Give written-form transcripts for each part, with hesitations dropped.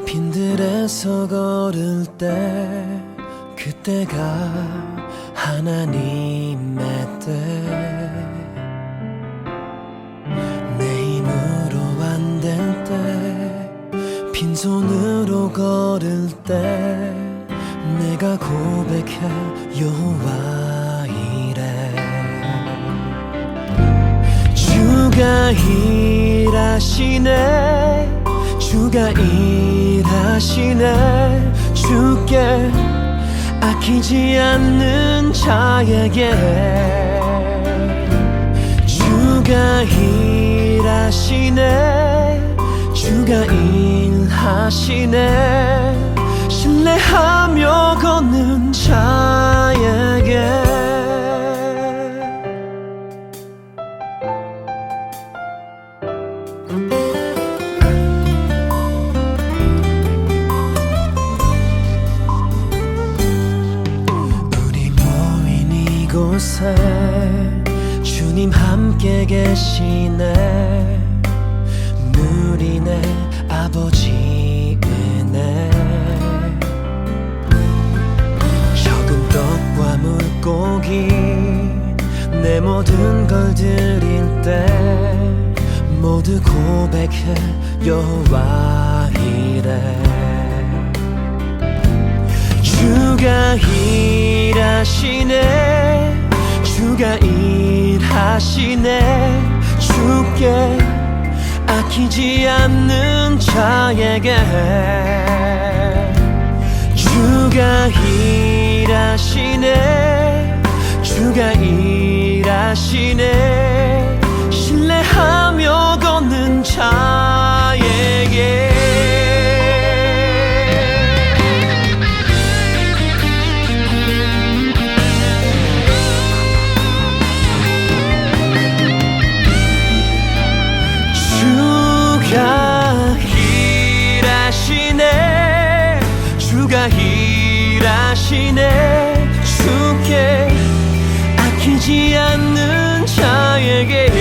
빈들에서 걸을 때 그때가 하나님의 때 내 힘으로 안 될 때 빈손으로 걸을 때 내가 고백해 여호와 이래 주가 일하시네 주가 일하시네 주께 아끼지 않는 자에게 주가 일하시네 주가 일하시네 신뢰하며 걷는 자에게 우리 모인 이곳에 주님 함께 계시네 누리네 아버지 은혜 적은 떡과 물고기 내 모든 걸 드릴 때 모두 고백해 여호와 이래 주가 일하시네 주가 일하시네 주께 아끼지 않는 자에게 주가 일하시네 주가 일하시네 신뢰하며 걷는 자에게 주가 일하시네 주가 일하시네 주께 아끼지 않는 자에게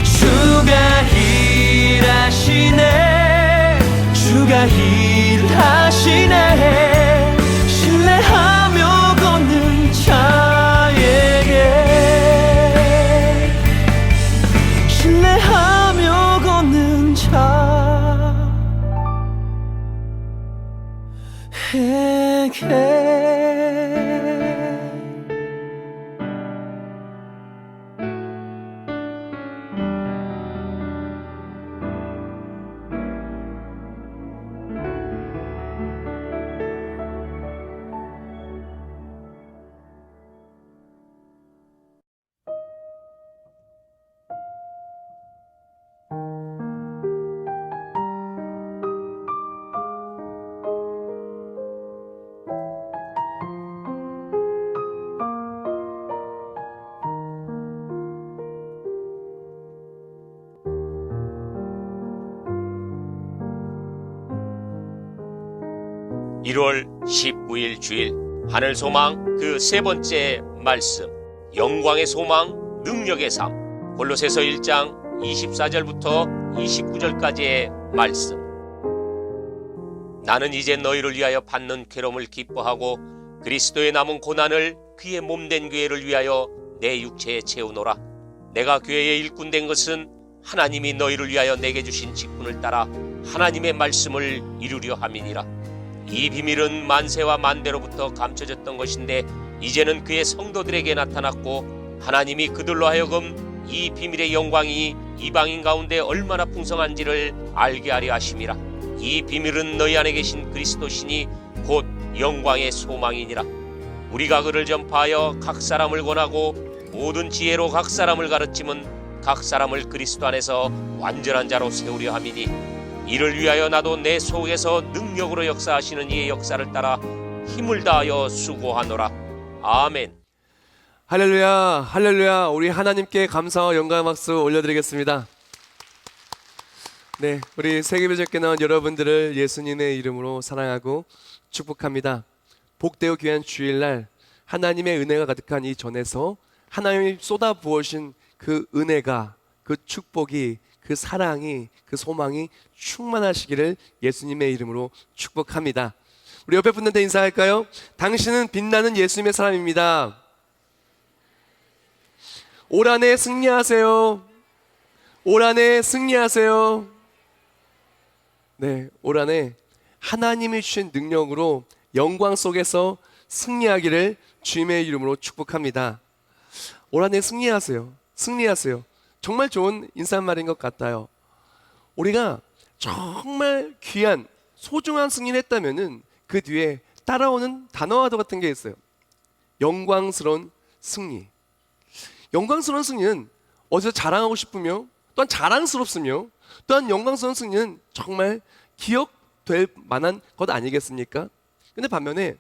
주가 일하시네 주가 일하시네 신뢰하며 걷는 자에게 신뢰하며 걷는 자에게 (1월 19일) 주일 하늘소망 그 세 번째 말씀 영광의 소망 능력의 삶 골로새서 1장 24절부터 29절까지의 말씀 나는 이제 너희를 위하여 받는 괴로움을 기뻐하고 그리스도의 남은 고난을 그의 몸된 교회를 위하여 내 육체에 채우노라. 내가 교회의 일꾼 된 것은 하나님이 너희를 위하여 내게 주신 직분을 따라 하나님의 말씀을 이루려 함이니라. 이 비밀은 만세와 만대로부터 감춰졌던 것인데 이제는 그의 성도들에게 나타났고 하나님이 그들로 하여금 이 비밀의 영광이 이방인 가운데 얼마나 풍성한지를 알게 하려 하심이라. 이 비밀은 너희 안에 계신 그리스도시니 곧 영광의 소망이니라. 우리가 그를 전파하여 각 사람을 권하고 모든 지혜로 각 사람을 가르침은 각 사람을 그리스도 안에서 완전한 자로 세우려 함이니 이를 위하여 나도 내 속에서 능력으로 역사하시는 이의 역사를 따라 힘을 다하여 수고하노라. 아멘. 할렐루야, 할렐루야. 우리 하나님께 감사와 영광의 박수 올려드리겠습니다. 네, 우리 세계배적교 나온 여러분들을 예수님의 이름으로 사랑하고 축복합니다. 복되고 귀한 주일날 하나님의 은혜가 가득한 이 전에서 하나님이 쏟아 부으신 그 은혜가, 그 축복이 그 사랑이, 그 소망이 충만하시기를 예수님의 이름으로 축복합니다. 우리 옆에 분들한테 인사할까요? 당신은 빛나는 예수님의 사람입니다. 올 한 해 승리하세요. 올 한 해 승리하세요. 네, 올 한 해 하나님이 주신 능력으로 영광 속에서 승리하기를 주님의 이름으로 축복합니다. 올 한 해 승리하세요. 승리하세요. 정말 좋은 인사말인 것 같아요. 우리가 정말 귀한 소중한 승리를 했다면은 그 뒤에 따라오는 단어와도 같은 게 있어요. 영광스러운 승리. 영광스러운 승리는 어디서 자랑하고 싶으며 또한 자랑스럽으며 또한 영광스러운 승리는 정말 기억될 만한 것 아니겠습니까? 근데 반면에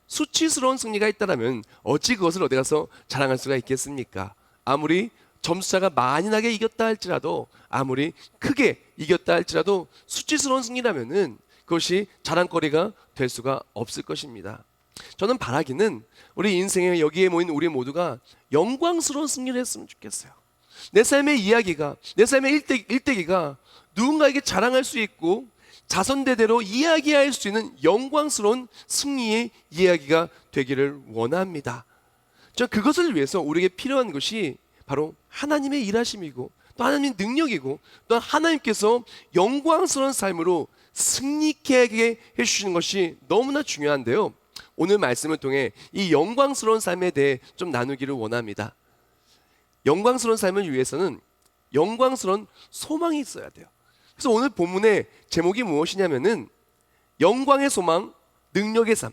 수치스러운 승리가 있다면 어찌 그것을 어디 가서 자랑할 수가 있겠습니까? 아무리 점수차가 많이 나게 이겼다 할지라도, 아무리 크게 이겼다 할지라도 수치스러운 승리라면은 그것이 자랑거리가 될 수가 없을 것입니다. 저는 바라기는 우리 인생에 여기에 모인 우리 모두가 영광스러운 승리를 했으면 좋겠어요. 내 삶의 이야기가, 내 삶의 일대기가 누군가에게 자랑할 수 있고 자선대대로 이야기할 수 있는 영광스러운 승리의 이야기가 되기를 원합니다. 저 그것을 위해서 우리에게 필요한 것이 바로 하나님의 일하심이고 또 하나님의 능력이고 또 하나님께서 영광스러운 삶으로 승리케 하게 해주시는 것이 너무나 중요한데요. 오늘 말씀을 통해 이 영광스러운 삶에 대해 좀 나누기를 원합니다. 영광스러운 삶을 위해서는 영광스러운 소망이 있어야 돼요. 그래서 오늘 본문의 제목이 무엇이냐면은 영광의 소망, 능력의 삶.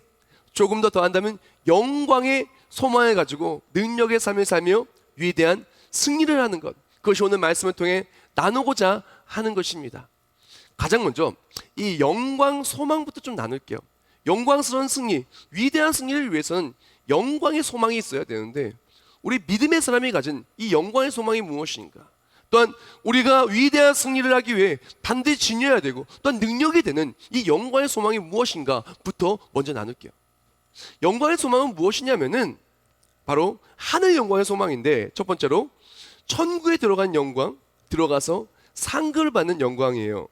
조금 더 더한다면 영광의 소망을 가지고 능력의 삶을 살며 위대한 승리를 하는 것, 그것이 오늘 말씀을 통해 나누고자 하는 것입니다. 가장 먼저 이 영광 소망부터 좀 나눌게요. 영광스러운 승리, 위대한 승리를 위해서는 영광의 소망이 있어야 되는데 우리 믿음의 사람이 가진 이 영광의 소망이 무엇인가? 또한 우리가 위대한 승리를 하기 위해 반드시 지녀야 되고 또한 능력이 되는 이 영광의 소망이 무엇인가부터 먼저 나눌게요. 영광의 소망은 무엇이냐면은 바로 하늘 영광의 소망인데, 첫 번째로 천국에 들어간 영광, 들어가서 상급을 받는 영광이에요.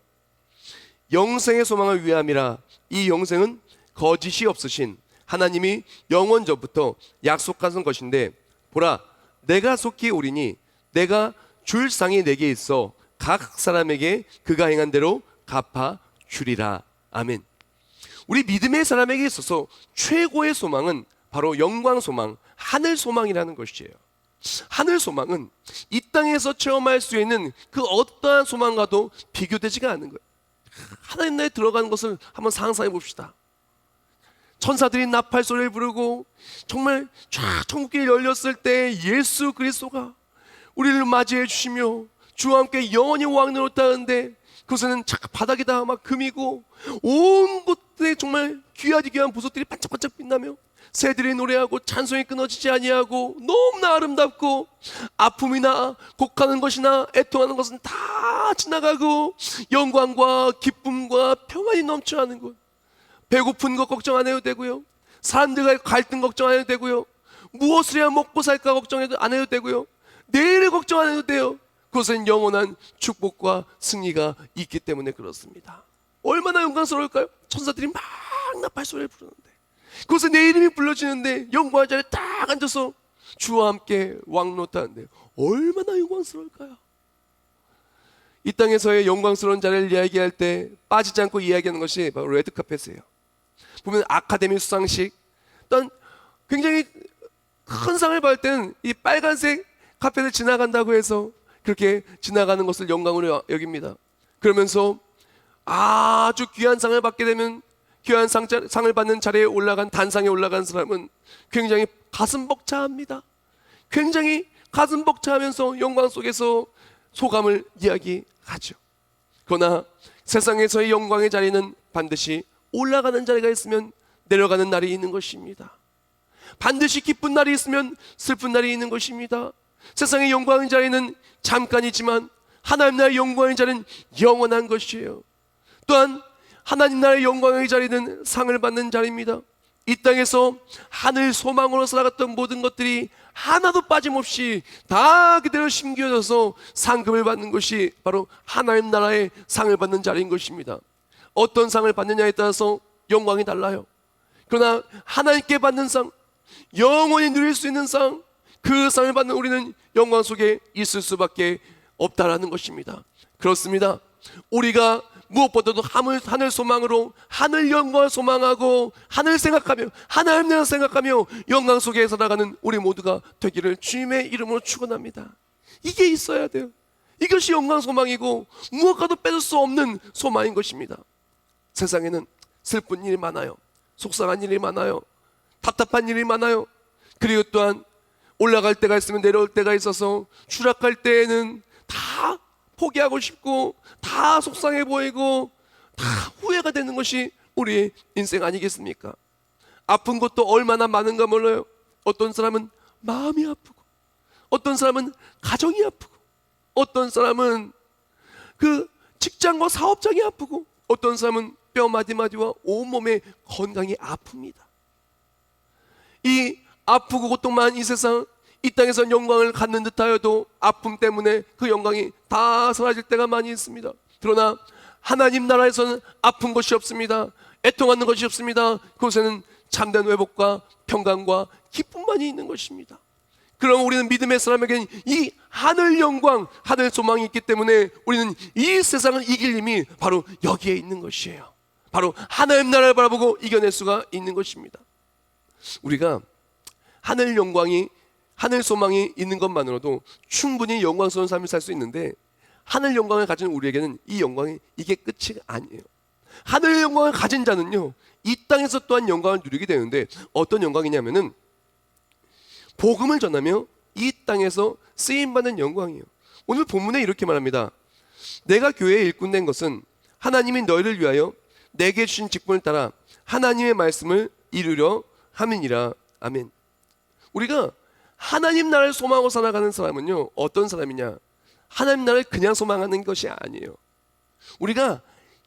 영생의 소망을 위함이라. 이 영생은 거짓이 없으신 하나님이 영원 전부터 약속하신 것인데, 보라 내가 속히 오리니 내가 줄 상이 내게 있어 각 사람에게 그가 행한 대로 갚아 주리라. 아멘. 우리 믿음의 사람에게 있어서 최고의 소망은 바로 영광 소망, 하늘 소망이라는 것이에요. 하늘 소망은 이 땅에서 체험할 수 있는 그 어떠한 소망과도 비교되지가 않는 거예요. 하나님 나라에 들어가는 것을 한번 상상해 봅시다. 천사들이 나팔 소리를 부르고 정말 쫙 천국길이 열렸을 때 예수 그리스도가 우리를 맞이해 주시며 주와 함께 영원히 왕노릇하는데, 그것은 바닥에다 막 금이고 온 곳에 정말 귀한 보석들이 반짝반짝 빛나며 새들이 노래하고 찬송이 끊어지지 아니하고 너무나 아름답고, 아픔이나 곡하는 것이나 애통하는 것은 다 지나가고 영광과 기쁨과 평안이 넘쳐나는 곳. 배고픈 것 걱정 안 해도 되고요, 사람들과의 갈등 걱정 안 해도 되고요, 무엇을 해야 먹고 살까 걱정 안 해도 되고요, 내일을 걱정 안 해도 돼요. 그것은 영원한 축복과 승리가 있기 때문에 그렇습니다. 얼마나 영광스러울까요? 천사들이 막 나팔 소리를 부르는데, 그것에 내 이름이 불러지는데 영광의 자리에 딱 앉아서 주와 함께 왕노릇하는데 얼마나 영광스러울까요? 이 땅에서의 영광스러운 자리를 이야기할 때 빠지지 않고 이야기하는 것이 바로 레드카펫이에요. 보면 아카데미 수상식, 또한 굉장히 큰 상을 받을 때는 이 빨간색 카펫을 지나간다고 해서 그렇게 지나가는 것을 영광으로 여깁니다. 그러면서 아주 귀한 상을 받게 되면 귀한 상을 받는 자리에 올라간, 단상에 올라간 사람은 굉장히 가슴 벅차합니다. 굉장히 가슴 벅차하면서 영광 속에서 소감을 이야기하죠. 그러나 세상에서의 영광의 자리는 반드시 올라가는 자리가 있으면 내려가는 날이 있는 것입니다. 반드시 기쁜 날이 있으면 슬픈 날이 있는 것입니다. 세상의 영광의 자리는 잠깐이지만 하나님 나라의 영광의 자리는 영원한 것이에요. 또한 하나님 나라의 영광의 자리는 상을 받는 자리입니다. 이 땅에서 하늘 소망으로 살아갔던 모든 것들이 하나도 빠짐없이 다 그대로 심겨져서 상급을 받는 것이 바로 하나님 나라의 상을 받는 자리인 것입니다. 어떤 상을 받느냐에 따라서 영광이 달라요. 그러나 하나님께 받는 상, 영원히 누릴 수 있는 상, 그 상을 받는 우리는 영광 속에 있을 수밖에 없다라는 것입니다. 그렇습니다. 우리가 무엇보다도 하늘 소망으로 하늘 영광을 소망하고 하늘 생각하며 하나님 나라 생각하며 영광 속에 살아가는 우리 모두가 되기를 주님의 이름으로 축원합니다. 이게 있어야 돼요. 이것이 영광 소망이고 무엇과도 뺏을 수 없는 소망인 것입니다. 세상에는 슬픈 일이 많아요. 속상한 일이 많아요. 답답한 일이 많아요. 그리고 또한 올라갈 때가 있으면 내려올 때가 있어서 추락할 때에는 다 포기하고 싶고 다 속상해 보이고 다 후회가 되는 것이 우리의 인생 아니겠습니까? 아픈 것도 얼마나 많은가 몰라요. 어떤 사람은 마음이 아프고 어떤 사람은 가정이 아프고 어떤 사람은 그 직장과 사업장이 아프고 어떤 사람은 뼈 마디마디와 온몸의 건강이 아픕니다. 이 아프고 고통만 이 세상 이 땅에서 영광을 갖는 듯하여도 아픔 때문에 그 영광이 다 사라질 때가 많이 있습니다. 그러나 하나님 나라에서는 아픈 것이 없습니다. 애통하는 것이 없습니다. 그곳에는 참된 회복과 평강과 기쁨만이 있는 것입니다. 그럼 우리는 믿음의 사람에게는 이 하늘 영광, 하늘 소망이 있기 때문에 우리는 이 세상을 이길 힘이 바로 여기에 있는 것이에요. 바로 하나님 나라를 바라보고 이겨낼 수가 있는 것입니다. 우리가 하늘 영광이 하늘 소망이 있는 것만으로도 충분히 영광스러운 삶을 살 수 있는데 하늘 영광을 가진 우리에게는 이 영광이 이게 끝이 아니에요. 하늘 영광을 가진 자는요 이 땅에서 또한 영광을 누리게 되는데 어떤 영광이냐면은 복음을 전하며 이 땅에서 쓰임받는 영광이에요. 오늘 본문에 이렇게 말합니다. 내가 교회에 일꾼된 것은 하나님이 너희를 위하여 내게 주신 직분을 따라 하나님의 말씀을 이루려 함이니라. 아멘. 우리가 하나님 나라를 소망하고 살아가는 사람은요 어떤 사람이냐, 하나님 나라를 그냥 소망하는 것이 아니에요. 우리가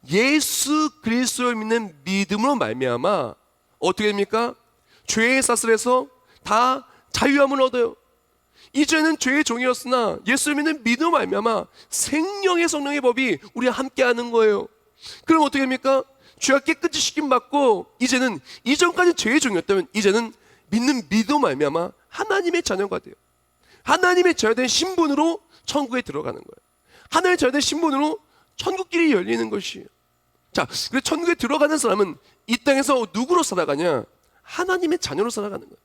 예수 그리스도를 믿는 믿음으로 말미암아 어떻게 됩니까? 죄의 사슬에서 다 자유함을 얻어요. 이전에는 죄의 종이었으나 예수를 믿는 믿음으로 말미암아 생명의 성령의 법이 우리와 함께하는 거예요. 그럼 어떻게 됩니까? 죄가 깨끗이 씻김받고 이제는 이전까지 죄의 종이었다면 이제는 믿는 믿음으로 말미암아 하나님의 자녀가 돼요. 하나님의 자녀된 신분으로 천국에 들어가는 거예요. 하나님의 자녀된 신분으로 천국길이 열리는 것이에요. 자, 그래서 천국에 들어가는 사람은 이 땅에서 누구로 살아가냐? 하나님의 자녀로 살아가는 거예요.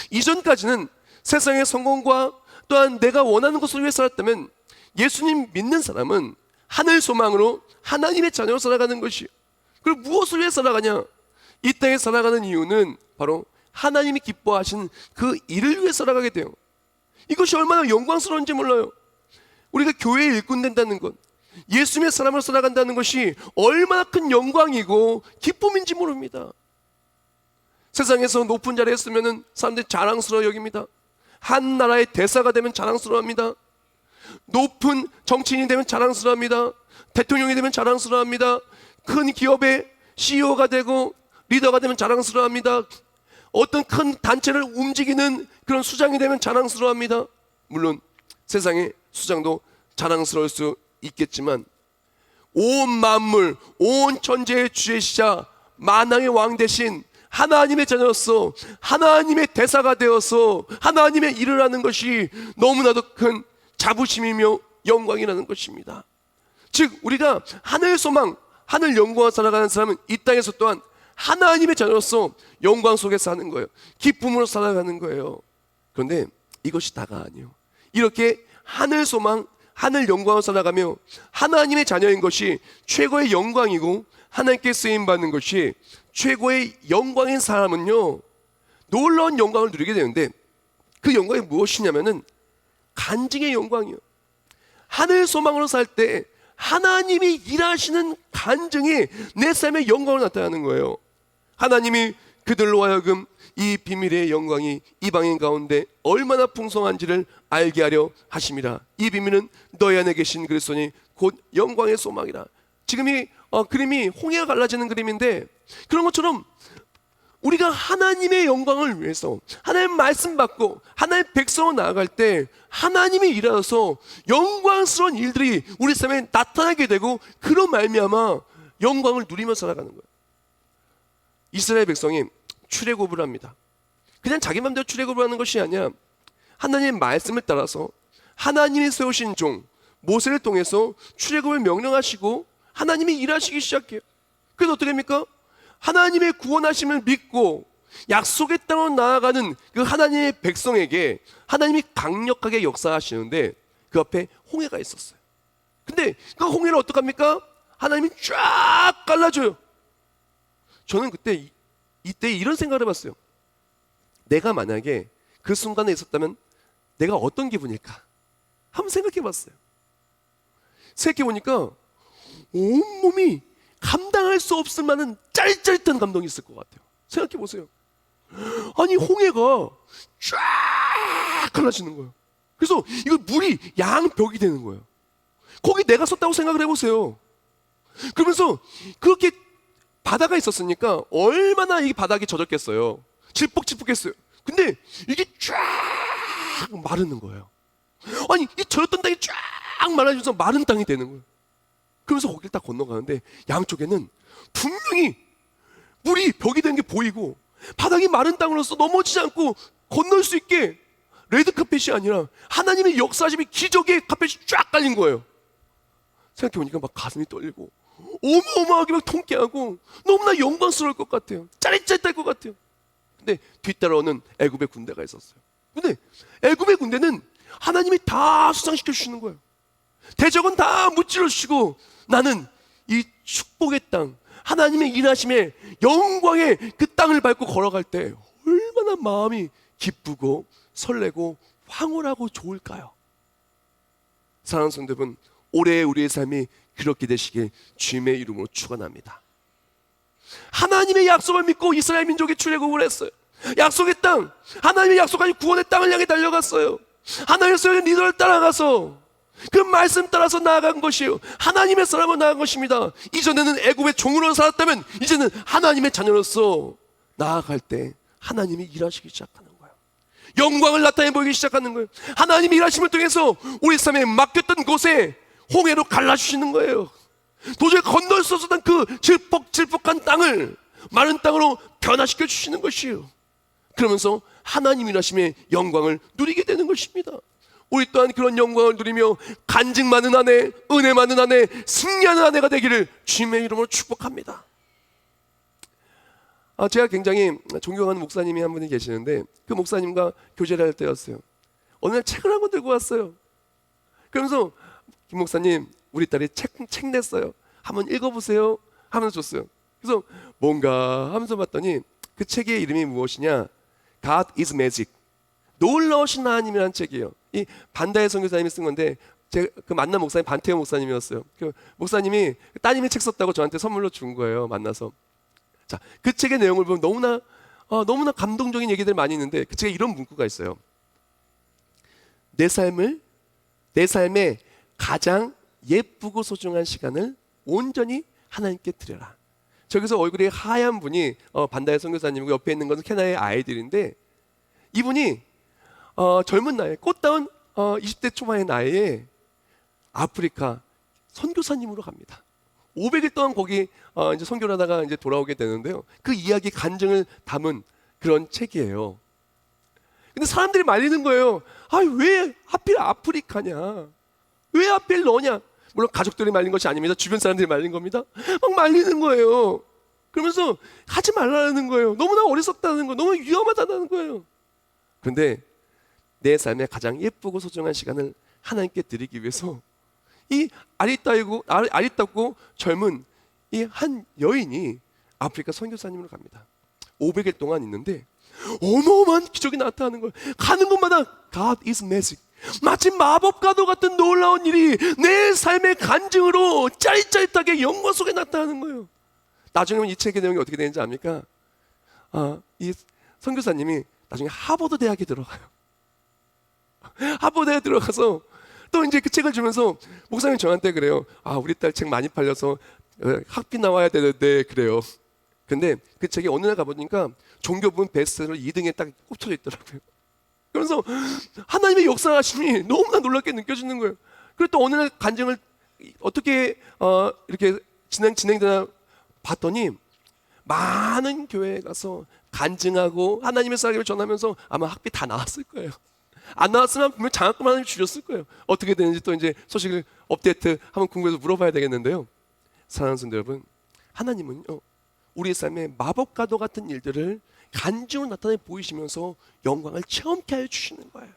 이전까지는 세상의 성공과 또한 내가 원하는 것을 위해 살았다면 예수님 믿는 사람은 하늘 소망으로 하나님의 자녀로 살아가는 것이에요. 그리고 무엇을 위해 살아가냐? 이 땅에 살아가는 이유는 바로 하나님이 기뻐하신 그 일을 위해 살아가게 돼요. 이것이 얼마나 영광스러운지 몰라요. 우리가 교회에 일꾼 된다는 것, 예수님의 사람으로 살아간다는 것이 얼마나 큰 영광이고 기쁨인지 모릅니다. 세상에서 높은 자리에 있으면 사람들이 자랑스러워 여깁니다. 한 나라의 대사가 되면 자랑스러워합니다. 높은 정치인이 되면 자랑스러워합니다. 대통령이 되면 자랑스러워합니다. 큰 기업의 CEO가 되고 리더가 되면 자랑스러워합니다. 어떤 큰 단체를 움직이는 그런 수장이 되면 자랑스러워합니다. 물론 세상의 수장도 자랑스러울 수 있겠지만 온 만물, 온 천지의 주제시자 만왕의 왕 대신 하나님의 자녀로서 하나님의 대사가 되어서 하나님의 일을 하는 것이 너무나도 큰 자부심이며 영광이라는 것입니다. 즉 우리가 하늘 소망, 하늘 영광을 살아가는 사람은 이 땅에서 또한 하나님의 자녀로서 영광 속에 사는 거예요. 기쁨으로 살아가는 거예요. 그런데 이것이 다가 아니에요. 이렇게 하늘 소망, 하늘 영광을 살아가며 하나님의 자녀인 것이 최고의 영광이고 하나님께 쓰임받는 것이 최고의 영광인 사람은요 놀라운 영광을 누리게 되는데 그 영광이 무엇이냐면은 간증의 영광이요. 하늘 소망으로 살 때 하나님이 일하시는 간증이 내 삶의 영광을 나타내는 거예요. 하나님이 그들로 하여금 이 비밀의 영광이 이방인 가운데 얼마나 풍성한지를 알게 하려 하심이라. 이 비밀은 너희 안에 계신 그리스도니 곧 영광의 소망이라. 지금 이 그림이 홍해가 갈라지는 그림인데 그런 것처럼 우리가 하나님의 영광을 위해서 하나님 말씀 받고 하나님 백성으로 나아갈 때 하나님이 일하셔서 영광스러운 일들이 우리 삶에 나타나게 되고 그런 말미암아 영광을 누리며 살아가는 거예요. 이스라엘 백성이 출애굽을 합니다. 그냥 자기 맘대로 출애굽을 하는 것이 아니라 하나님의 말씀을 따라서 하나님이 세우신 종 모세를 통해서 출애굽을 명령하시고 하나님이 일하시기 시작해요. 그래서 어떻게 됩니까? 하나님의 구원하심을 믿고 약속의 땅으로 나아가는 그 하나님의 백성에게 하나님이 강력하게 역사하시는데 그 앞에 홍해가 있었어요. 근데 그 홍해를 어떡합니까? 하나님이 쫙 갈라줘요. 저는 그때 이때 이런 생각을 해봤어요. 내가 만약에 그 순간에 있었다면 내가 어떤 기분일까? 한번 생각해봤어요. 생각해보니까 온몸이 감당할 수 없을 만한 짜릿짜릿한 감동이 있을 것 같아요. 생각해보세요. 아니 홍해가 쫙 갈라지는 거예요. 그래서 이거 물이 양벽이 되는 거예요. 거기 내가 섰다고 생각을 해보세요. 그러면서 그렇게 바다가 있었으니까 얼마나 이 바닥이 젖었겠어요. 질퍽질퍽했어요. 근데 이게 쫙 마르는 거예요. 아니 이 젖었던 땅이 쫙 말라지면서 마른 땅이 되는 거예요. 그러면서 거기를 딱 건너가는데 양쪽에는 분명히 물이 벽이 된 게 보이고 바닥이 마른 땅으로서 넘어지지 않고 건널 수 있게 레드카펫이 아니라 하나님의 역사심이 기적의 카펫이 쫙 깔린 거예요. 생각해보니까 막 가슴이 떨리고 어마어마하게 막 통쾌하고 너무나 영광스러울 것 같아요. 짜릿짜릿할 것 같아요. 근데 뒤따라오는 애굽의 군대가 있었어요. 근데 애굽의 군대는 하나님이 다 수상시켜 주시는 거예요. 대적은 다 무찔러 주시고 나는 이 축복의 땅 하나님의 일하심의 영광의 그 땅을 밟고 걸어갈 때 얼마나 마음이 기쁘고 설레고 황홀하고 좋을까요? 사랑하는 성도 여러분, 올해 우리의 삶이 그렇게 되시길 주님의 이름으로 축원합니다. 하나님의 약속을 믿고 이스라엘 민족이 출애굽을 했어요. 약속의 땅, 하나님의 약속하신 구원의 땅을 향해 달려갔어요. 하나님의 소유의 리더를 따라가서 그 말씀 따라서 나아간 것이에요. 하나님의 사람으로 나아간 것입니다. 이전에는 애굽의 종으로 살았다면 이제는 하나님의 자녀로서 나아갈 때 하나님이 일하시기 시작하는 거예요. 영광을 나타내 보이기 시작하는 거예요. 하나님이 일하심을 통해서 우리 삶에 맡겼던 곳에 홍해로 갈라주시는 거예요. 도저히 건널 수 없었던 그 질퍽질퍽한 땅을 마른 땅으로 변화시켜 주시는 것이에요. 그러면서 하나님 일하심의 영광을 누리게 되는 것입니다. 우리 또한 그런 영광을 누리며 간증 많은 한 해, 은혜 많은 한 해, 승리하는 한 해가 되기를 주님의 이름으로 축복합니다. 제가 굉장히 존경하는 목사님이 한 분이 계시는데 그 목사님과 교제를 할 때였어요. 어느 날 책을 한 권 들고 왔어요. 그러면서 김 목사님, 우리 딸이 책 냈어요. 한번 읽어보세요 하면서 줬어요. 그래서 뭔가 하면서 봤더니 그 책의 이름이 무엇이냐? God is Magic. 놀라우신 하나님이라는 책이에요. 이 반다의 선교사님이 쓴 건데 제가 그 만난 목사님 반태호 목사님이었어요. 그 목사님이 따님이 책 썼다고 저한테 선물로 준 거예요. 만나서. 자, 그 책의 내용을 보면 너무나 감동적인 얘기들 많이 있는데 그 책에 이런 문구가 있어요. 내 삶의 가장 예쁘고 소중한 시간을 온전히 하나님께 드려라. 저기서 얼굴이 하얀 분이 반다의 선교사님이고 옆에 있는 것은 캐나다의 아이들인데 이분이 젊은 나이에 꽃다운 20대 초반의 나이에 아프리카 선교사님으로 갑니다. 500일 동안 거기 이제 선교를 하다가 이제 돌아오게 되는데요. 그 이야기 간증을 담은 그런 책이에요. 근데 사람들이 말리는 거예요. 왜 하필 아프리카냐? 왜 하필 너냐? 물론 가족들이 말린 것이 아닙니다. 주변 사람들이 말린 겁니다. 막 말리는 거예요. 그러면서 하지 말라는 거예요. 너무나 어리석다는 거예요. 너무 위험하다는 거예요. 그런데 내 삶의 가장 예쁘고 소중한 시간을 하나님께 드리기 위해서 이 아리따고 젊은 이 한 여인이 아프리카 선교사님으로 갑니다. 500일 동안 있는데 어마어마한 기적이 나타나는 거예요. 가는 곳마다 God is magic. 마치 마법과도 같은 놀라운 일이 내 삶의 간증으로 짜릿짜릿하게 영광 속에 나타나는 거예요. 나중에 이 책의 내용이 어떻게 되는지 압니까? 이 선교사님이 나중에 하버드 대학에 들어가요. 하버드 대학에 들어가서 또 이제 그 책을 주면서 목사님 저한테 그래요. 우리 딸 책 많이 팔려서 학비 나와야 되는데 그래요. 근데 그 책에 어느 날 가보니까 종교 부분 베스트셀러 2등에 딱 꼽혀져 있더라고요. 그래서 하나님의 역사하심이 너무나 놀랍게 느껴지는 거예요. 그리고 또 어느 날 간증을 어떻게 이렇게 진행되나 봤더니 많은 교회에 가서 간증하고 하나님의 사랑을 전하면서 아마 학비 다 나왔을 거예요. 안 나왔으면 분명 장학금 하나님 주셨을 거예요. 어떻게 되는지 또 이제 소식을 업데이트 한번 궁금해서 물어봐야 되겠는데요. 사랑하는 성도 여러분, 하나님은요 우리의 삶에 마법과도 같은 일들을 간증으로 나타내 보이시면서 영광을 체험케 하여 주시는 거예요.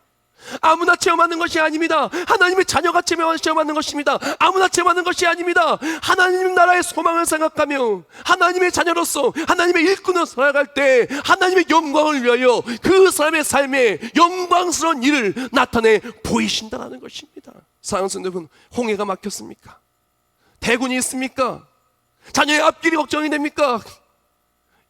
아무나 체험하는 것이 아닙니다. 하나님의 자녀가 체험하는 것입니다. 아무나 체험하는 것이 아닙니다. 하나님 나라의 소망을 생각하며 하나님의 자녀로서 하나님의 일꾼으로 살아갈 때 하나님의 영광을 위하여 그 사람의 삶에 영광스러운 일을 나타내 보이신다는 것입니다. 사랑하는 성도 여러분, 홍해가 막혔습니까? 대군이 있습니까? 자녀의 앞길이 걱정이 됩니까?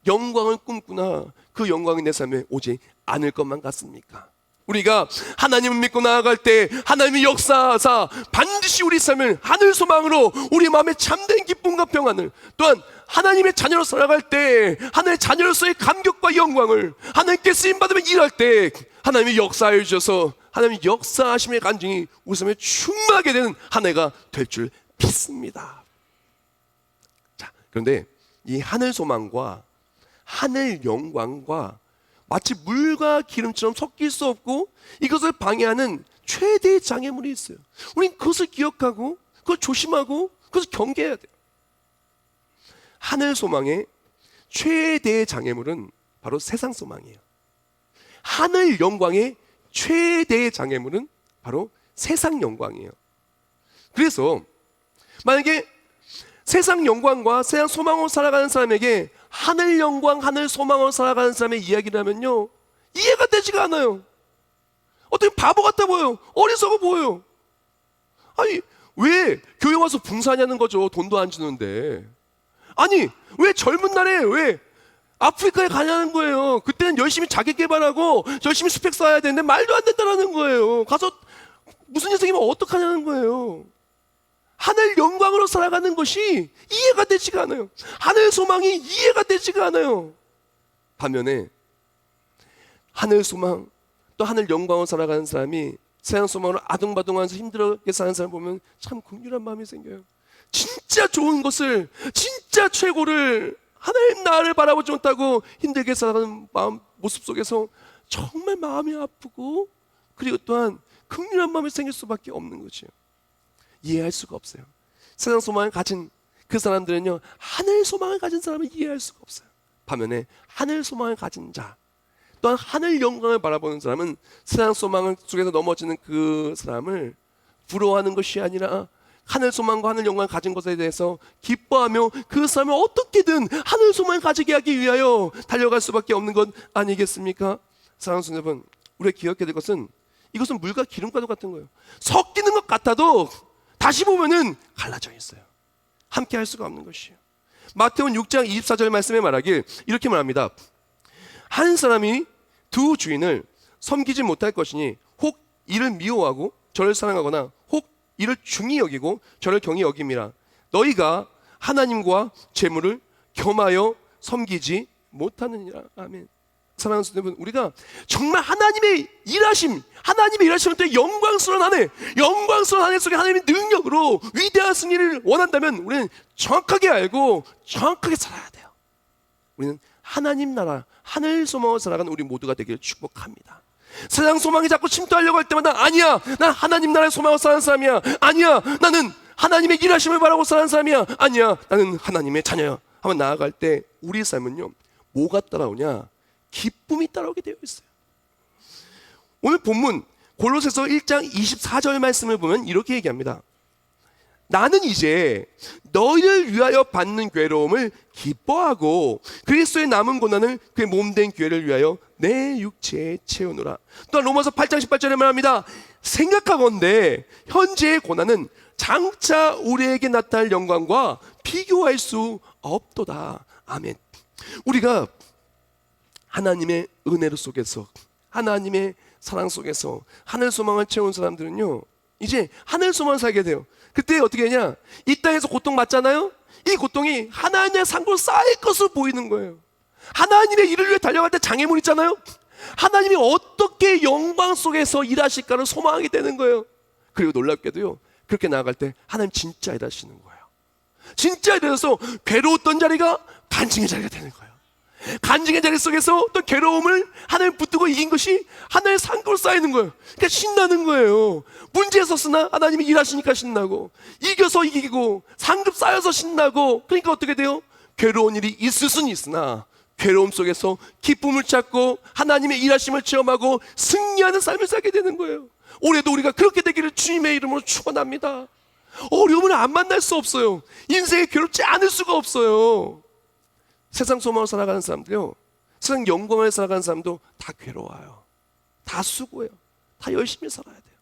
영광을 꿈꾸나 그 영광이 내 삶에 오지 않을 것만 같습니까? 우리가 하나님을 믿고 나아갈 때 하나님의 역사하사 반드시 우리 삶을 하늘 소망으로 우리 마음에 참된 기쁨과 평안을, 또한 하나님의 자녀로 살아갈 때 하나님의 자녀로서의 감격과 영광을, 하나님께 쓰임받으며 일할 때 하나님의 역사하여 주셔서 하나님의 역사하심의 간증이 우리 삶에 충만하게 되는 한 해가 될 줄 믿습니다. 자, 그런데 이 하늘 소망과 하늘 영광과 마치 물과 기름처럼 섞일 수 없고 이것을 방해하는 최대의 장애물이 있어요. 우린 그것을 기억하고 그걸 조심하고 그것을 경계해야 돼요. 하늘 소망의 최대의 장애물은 바로 세상 소망이에요. 하늘 영광의 최대의 장애물은 바로 세상 영광이에요. 그래서 만약에 세상 영광과 세상 소망으로 살아가는 사람에게 하늘 영광, 하늘 소망으로 살아가는 사람의 이야기를 하면요 이해가 되지가 않아요. 어떻게 바보 같아 보여요. 어리석어 보여요. 아니 왜 교회 와서 봉사하냐는 거죠. 돈도 안 주는데. 아니 왜 젊은 날에 왜 아프리카에 가냐는 거예요. 그때는 열심히 자기 개발하고 열심히 스펙 쌓아야 되는데 말도 안 된다는 거예요. 가서 무슨 일 생기면 어떡하냐는 거예요. 하늘 영광으로 살아가는 것이 이해가 되지가 않아요. 하늘 소망이 이해가 되지가 않아요. 반면에 하늘 소망 또 하늘 영광으로 살아가는 사람이 세상 소망으로 아둥바둥하면서 힘들게 사는 사람 보면 참 긍휼한 마음이 생겨요. 진짜 좋은 것을, 진짜 최고를 하나님 나를 바라보지 못하고 힘들게 살아가는 마음 모습 속에서 정말 마음이 아프고 그리고 또한 긍휼한 마음이 생길 수밖에 없는 거죠. 이해할 수가 없어요. 세상 소망을 가진 그 사람들은요 하늘 소망을 가진 사람을 이해할 수가 없어요. 반면에 하늘 소망을 가진 자 또한 하늘 영광을 바라보는 사람은 세상 소망 속에서 넘어지는 그 사람을 부러워하는 것이 아니라 하늘 소망과 하늘 영광을 가진 것에 대해서 기뻐하며 그 사람을 어떻게든 하늘 소망을 가지게 하기 위하여 달려갈 수밖에 없는 것 아니겠습니까? 사랑하는 성도 여러분, 우리가 기억해야 될 것은 이것은 물과 기름과도 같은 거예요. 섞이는 것 같아도 다시 보면은 갈라져 있어요. 함께 할 수가 없는 것이에요. 마태복음 6장 24절 말씀에 말하길 이렇게 말합니다. 한 사람이 두 주인을 섬기지 못할 것이니 혹 이를 미워하고 저를 사랑하거나 혹 이를 중히 여기고 저를 경히 여김이라. 너희가 하나님과 재물을 겸하여 섬기지 못하느니라. 아멘. 사랑하는 성도 여러분, 우리가 정말 하나님의 일하심, 하나님의 일하심을 때 영광스러운 한 해 속에 하나님의 능력으로 위대한 승리를 원한다면 우리는 정확하게 알고 정확하게 살아야 돼요. 우리는 하나님 나라, 하늘 소망을 살아가는 우리 모두가 되기를 축복합니다. 세상 소망이 자꾸 침투하려고 할 때마다 아니야, 난 하나님 나라의 소망을 사는 사람이야. 아니야, 나는 하나님의 일하심을 바라고 사는 사람이야. 아니야, 나는 하나님의 자녀야. 한번 나아갈 때 우리 삶은요 뭐가 따라오냐? 기쁨이 따라오게 되어 있어요. 오늘 본문 골로새서 1장 24절 말씀을 보면 이렇게 얘기합니다. 나는 이제 너희를 위하여 받는 괴로움을 기뻐하고 그리스도의 남은 고난을 그의 몸된 교회를 위하여 내 육체에 채우노라. 또한 로마서 8장 18절에 말합니다. 생각하건대 현재의 고난은 장차 우리에게 나타날 영광과 비교할 수 없도다. 아멘. 우리가 하나님의 은혜로 속에서 하나님의 사랑 속에서 하늘 소망을 채운 사람들은요 이제 하늘 소망을 살게 돼요. 그때 어떻게 하냐? 이 땅에서 고통 받잖아요. 이 고통이 하나님의 상고로 쌓일 것으로 보이는 거예요. 하나님의 일을 위해 달려갈 때 장애물 있잖아요. 하나님이 어떻게 영광 속에서 일하실까를 소망하게 되는 거예요. 그리고 놀랍게도요, 그렇게 나아갈 때 하나님 진짜 일하시는 거예요. 진짜 일해서 괴로웠던 자리가 간증의 자리가 되는 거예요. 간증의 자리 속에서 어떤 괴로움을 하나님 붙들고 이긴 것이 하나님의 상고로 쌓이는 거예요. 그러니까 신나는 거예요. 문제에 섰으나 하나님이 일하시니까 신나고, 이겨서 이기고, 상급 쌓여서 신나고. 그러니까 어떻게 돼요? 괴로운 일이 있을 수는 있으나 괴로움 속에서 기쁨을 찾고 하나님의 일하심을 체험하고 승리하는 삶을 살게 되는 거예요. 올해도 우리가 그렇게 되기를 주님의 이름으로 축원합니다. 어려움을 안 만날 수 없어요. 인생에 괴롭지 않을 수가 없어요. 세상 소망을 살아가는 사람들요, 세상 영광을 살아가는 사람도 다 괴로워요. 다 수고해요. 다 열심히 살아야 돼요.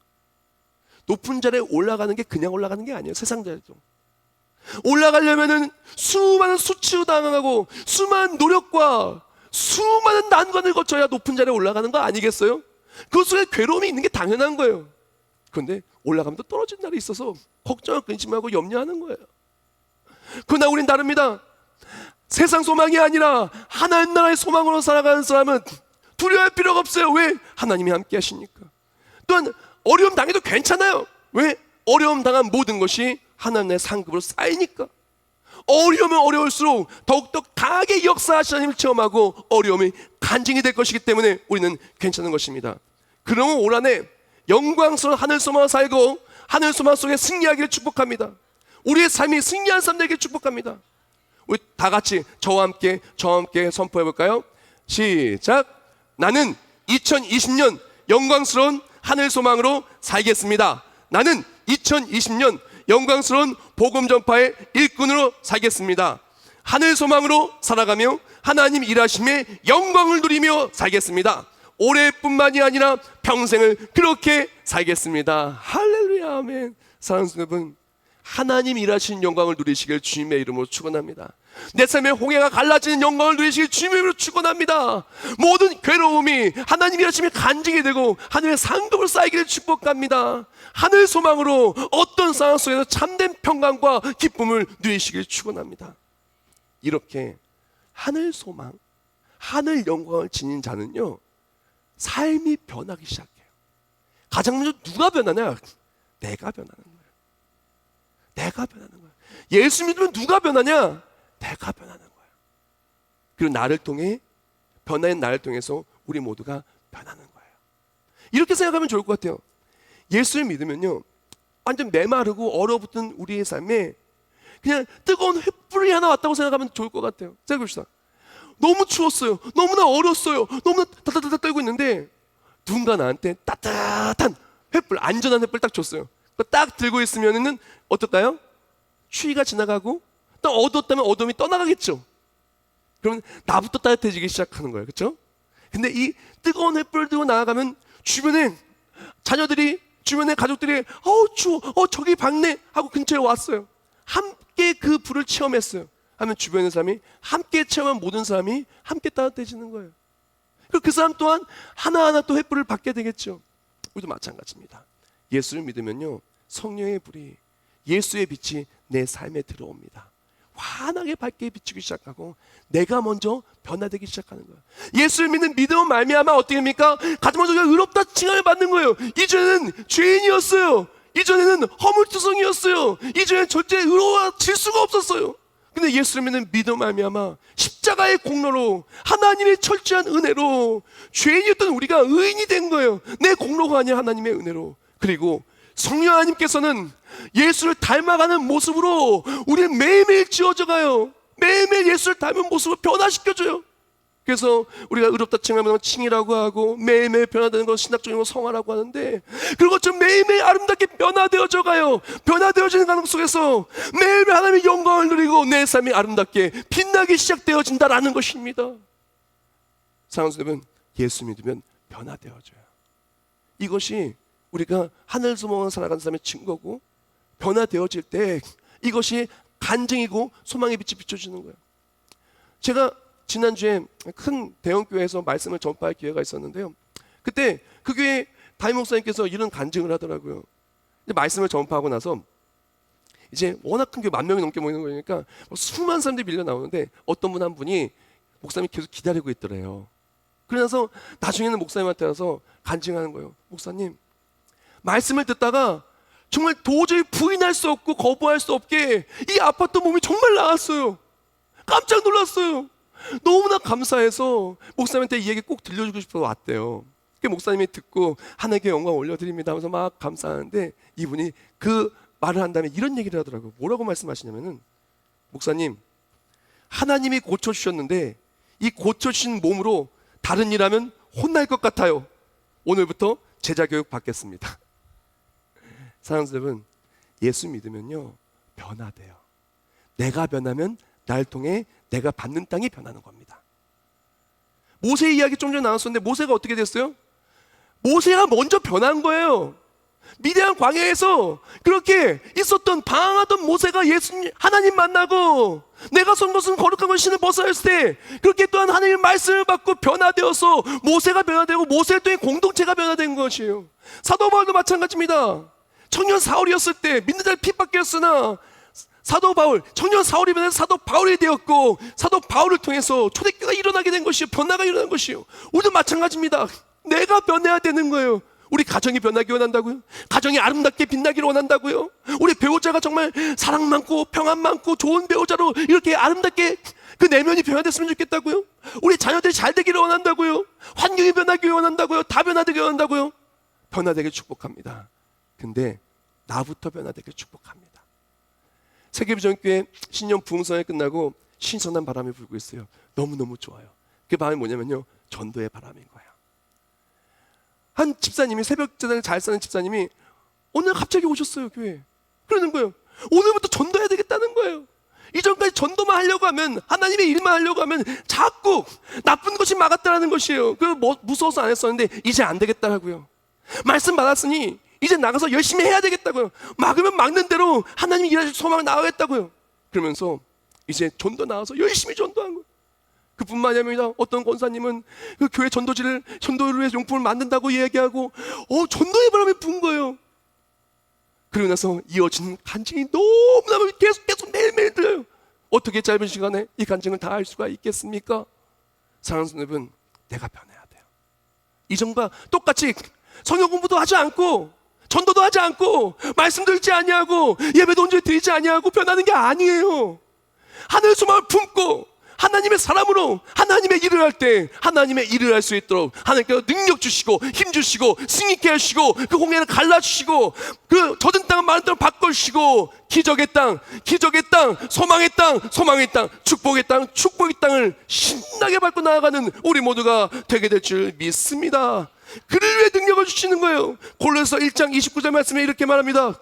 높은 자리에 올라가는 게 그냥 올라가는 게 아니에요. 세상 자리도 올라가려면은 수많은 수치당하고 수많은 노력과 수많은 난관을 거쳐야 높은 자리에 올라가는 거 아니겠어요? 그 속에 괴로움이 있는 게 당연한 거예요. 그런데 올라가면 또 떨어진 날이 있어서 걱정하고 근심하고 염려하는 거예요. 그러나 우린 다릅니다. 세상 소망이 아니라 하나님 나라의 소망으로 살아가는 사람은 두려워할 필요가 없어요. 왜? 하나님이 함께 하시니까. 또한 어려움 당해도 괜찮아요. 왜? 어려움 당한 모든 것이 하나님의 상급으로 쌓이니까. 어려우면 어려울수록 더욱더 강하게 역사하시는 하나님을 체험하고 어려움이 간증이 될 것이기 때문에 우리는 괜찮은 것입니다. 그러면 올 한해 영광스러운 하늘 소망을 살고 하늘 소망 속에 승리하기를 축복합니다. 우리의 삶이 승리한 삶 되기를 축복합니다. 우리 다 같이 저와 함께 선포해 볼까요? 시작. 나는 2020년 영광스러운 하늘 소망으로 살겠습니다. 나는 2020년 영광스러운 복음 전파의 일꾼으로 살겠습니다. 하늘 소망으로 살아가며 하나님 일하심의 영광을 누리며 살겠습니다. 올해뿐만이 아니라 평생을 그렇게 살겠습니다. 할렐루야, 아멘. 사랑하는 여러분, 하나님 일하시는 영광을 누리시길 주님의 이름으로 축원합니다. 내 삶의 홍해가 갈라지는 영광을 누리시길 주님의 이름으로 축원합니다. 모든 괴로움이 하나님 일하심의 간증이 되고 하늘의 상급을 쌓이기를 축복합니다. 하늘 소망으로 어떤 상황 속에서 참된 평강과 기쁨을 누리시길 축원합니다. 이렇게 하늘 소망, 하늘 영광을 지닌 자는요, 삶이 변하기 시작해요. 가장 먼저 누가 변하냐? 내가 변하는 거예요. 내가 변하는 거예요. 예수 믿으면 누가 변하냐? 내가 변하는 거예요. 그리고 나를 통해, 변화된 나를 통해서 우리 모두가 변하는 거예요. 이렇게 생각하면 좋을 것 같아요. 예수를 믿으면요, 완전 메마르고 얼어붙은 우리의 삶에 그냥 뜨거운 횃불이 하나 왔다고 생각하면 좋을 것 같아요. 생각해봅시다. 너무 추웠어요. 너무나 얼었어요. 너무나 따뜻하다 떨고 있는데 누군가 나한테 따뜻한 횃불, 안전한 횃불 딱 줬어요. 딱 들고 있으면은 어떨까요? 추위가 지나가고 또 어두웠다면 어둠이 떠나가겠죠. 그러면 나부터 따뜻해지기 시작하는 거예요. 그렇죠? 근데 이 뜨거운 횃불을 들고 나아가면 주변에 자녀들이, 주변에 가족들이 추워, 저기 밝네 하고 근처에 왔어요. 함께 그 불을 체험했어요. 하면 주변의 사람이, 함께 체험한 모든 사람이 함께 따뜻해지는 거예요. 그리고 그 사람 또한 하나하나 또 횃불을 받게 되겠죠. 우리도 마찬가지입니다. 예수를 믿으면요, 성령의 불이, 예수의 빛이 내 삶에 들어옵니다. 환하게 밝게 비추기 시작하고 내가 먼저 변화되기 시작하는 거예요. 예수를 믿는 믿음은 말미암아 어떻게 됩니까? 가장 먼저 의롭다 칭함을 받는 거예요. 이전에는 죄인이었어요. 이전에는 허물투성이었어요. 이전에는 절대 의로워질 수가 없었어요. 근데 예수를 믿는 믿음 말미암아 십자가의 공로로, 하나님의 철저한 은혜로 죄인이었던 우리가 의인이 된 거예요. 내 공로가 아니라 하나님의 은혜로. 그리고 성령 하나님께서는 예수를 닮아가는 모습으로 우리를 매일매일 지어져 가요. 매일매일 예수를 닮은 모습을 변화시켜줘요. 그래서 우리가 의롭다 칭하면 칭이라고 하고, 매일매일 변화되는 건 신학적인 건 성화라고 하는데, 그런 것처럼 매일매일 아름답게 변화되어져 가요. 변화되어지는 과정 속에서 매일매일 하나님의 영광을 누리고 내 삶이 아름답게 빛나기 시작되어진다라는 것입니다. 사랑하는 여러분, 예수 믿으면 변화되어져요. 이것이 우리가 하늘 소망을 살아가는 사람의 증거고, 변화되어질 때 이것이 간증이고 소망의 빛이 비춰지는 거예요. 제가 지난주에 큰 대형교회에서 말씀을 전파할 기회가 있었는데요, 그때 그 교회 담임 목사님께서 이런 간증을 하더라고요. 말씀을 전파하고 나서 이제 워낙 큰 교회 10,000명이 넘게 모이는 거니까 수많은 사람들이 밀려 나오는데 어떤 분 한 분이 목사님이 계속 기다리고 있더래요. 그러면서 나중에는 목사님한테 와서 간증하는 거예요. 목사님, 말씀을 듣다가 정말 도저히 부인할 수 없고 거부할 수 없게 이 아팠던 몸이 정말 나았어요. 깜짝 놀랐어요. 너무나 감사해서 목사님한테 이 얘기 꼭 들려주고 싶어서 왔대요. 그 목사님이 듣고 하나님께 영광 올려드립니다 하면서 막 감사하는데 이분이 그 말을 한 다음에 이런 얘기를 하더라고요. 뭐라고 말씀하시냐면은, 목사님, 하나님이 고쳐주셨는데 이 고쳐주신 몸으로 다른 일 하면 혼날 것 같아요. 오늘부터 제자교육 받겠습니다. 사랑하는 여러분, 예수 믿으면요 변화돼요. 내가 변하면 날 통해 내가 받는 땅이 변하는 겁니다. 모세 이야기 좀 전에 나왔었는데 모세가 어떻게 됐어요? 모세가 먼저 변한 거예요. 미디안 광야에서 그렇게 있었던 방황하던 모세가 예수님 하나님 만나고 내가 선 것은 거룩한 것 신을 벗어야 했을 때 그렇게 또한 하나님의 말씀을 받고 변화되어서 모세가 변화되고 모세를 통해 공동체가 변화된 것이에요. 사도 바울도 마찬가지입니다. 청년 사울이었을 때 믿는 자를 핍박했으나 사도 바울, 청년 사울이 변해서 사도 바울이 되었고 사도 바울을 통해서 초대교회가 일어나게 된 것이요, 변화가 일어난 것이요. 우리도 마찬가지입니다. 내가 변해야 되는 거예요. 우리 가정이 변하기 원한다고요? 가정이 아름답게 빛나기를 원한다고요? 우리 배우자가 정말 사랑 많고 평안 많고 좋은 배우자로 이렇게 아름답게 그 내면이 변화됐으면 좋겠다고요? 우리 자녀들이 잘 되기를 원한다고요? 환경이 변하기를 원한다고요? 다 변화되기를 원한다고요? 변화되길 축복합니다. 근데 나부터 변화되길 축복합니다. 세계비전교회 신년 부흥선이 끝나고 신선한 바람이 불고 있어요. 너무너무 좋아요. 그 바람이 뭐냐면요, 전도의 바람인 거예요. 한 집사님이, 새벽 제단을 잘 사는 집사님이 오늘 갑자기 오셨어요, 교회에. 그러는 거예요. 오늘부터 전도해야 되겠다는 거예요. 이전까지 전도만 하려고 하면, 하나님의 일만 하려고 하면 자꾸 나쁜 것이 막았다라는 것이에요. 무서워서 안 했었는데 이제 안 되겠다라고요. 말씀 받았으니 이제 나가서 열심히 해야 되겠다고요. 막으면 막는 대로 하나님이 일하실 소망 나가겠다고요. 그러면서 이제 전도 나와서 열심히 전도한 거예요. 그뿐만이 아니라 어떤 권사님은 그 교회 전도를 위해 용품을 만든다고 이야기하고 전도의 바람이 분 거예요. 그러고 나서 이어진 간증이 너무나 계속 매일매일 들려요. 어떻게 짧은 시간에 이 간증을 다 할 수가 있겠습니까? 사랑하는 여러분, 내가 변해야 돼요. 이전과 똑같이 성경 공부도 하지 않고 전도도 하지 않고 말씀도 읽지 아니하고 예배도 온전히 드리지 아니하고 변하는 게 아니에요. 하늘의 소망을 품고 하나님의 사람으로 하나님의 일을 할 때 하나님의 일을 할 수 있도록 하나님께서 능력 주시고 힘 주시고 승리케 하시고 그 홍해를 갈라주시고 그 젖은 땅은 마른 땅을 바꿔주시고 기적의 땅, 소망의 땅, 축복의 땅을 신나게 밟고 나아가는 우리 모두가 되게 될 줄 믿습니다. 그를 위해 능력을 주시는 거예요. 골로새서 1장 29절 말씀에 이렇게 말합니다.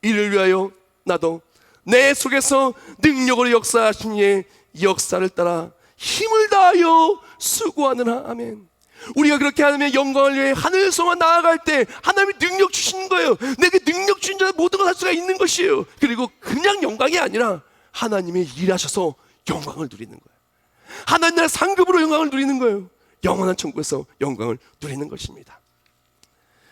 이를 위하여 나도 내 속에서 능력으로 역사하신 이의 역사를 따라 힘을 다하여 수고하느라. 아멘. 우리가 그렇게 하나님의 영광을 위해 하늘에서만 나아갈 때 하나님이 능력 주시는 거예요. 내게 능력 주신 자 모든 걸 할 수가 있는 것이에요. 그리고 그냥 영광이 아니라 하나님이 일하셔서 영광을 누리는 거예요. 하나님 나라 상급으로 영광을 누리는 거예요. 영원한 천국에서 영광을 누리는 것입니다.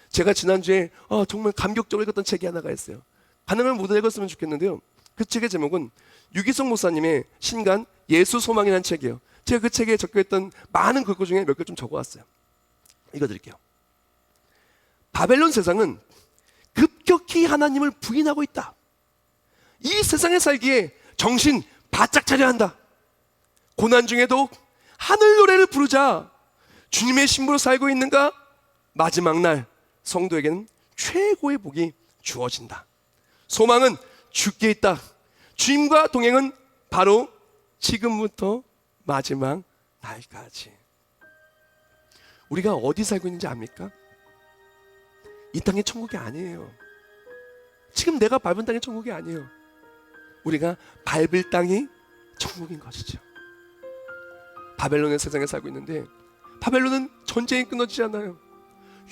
제가 지난주에 정말 감격적으로 읽었던 책이 하나가 있어요. 가능하면 모두 읽었으면 좋겠는데요. 그 책의 제목은 유기성 목사님의 신간 예수 소망이라는 책이에요. 제가 그 책에 적혀있던 많은 글귀 중에 몇 개 좀 적어왔어요. 읽어드릴게요. 바벨론 세상은 급격히 하나님을 부인하고 있다. 이 세상에 살기에 정신 바짝 차려야 한다. 고난 중에도 하늘 노래를 부르자. 주님의 신부로 살고 있는가? 마지막 날 성도에게는 최고의 복이 주어진다. 소망은 주께 있다. 주님과 동행은 바로 지금부터 마지막 날까지. 우리가 어디 살고 있는지 압니까? 이 땅이 천국이 아니에요. 지금 내가 밟은 땅이 천국이 아니에요. 우리가 밟을 땅이 천국인 것이죠. 바벨론의 세상에 살고 있는데 바벨론은 전쟁이 끊어지지 않아요.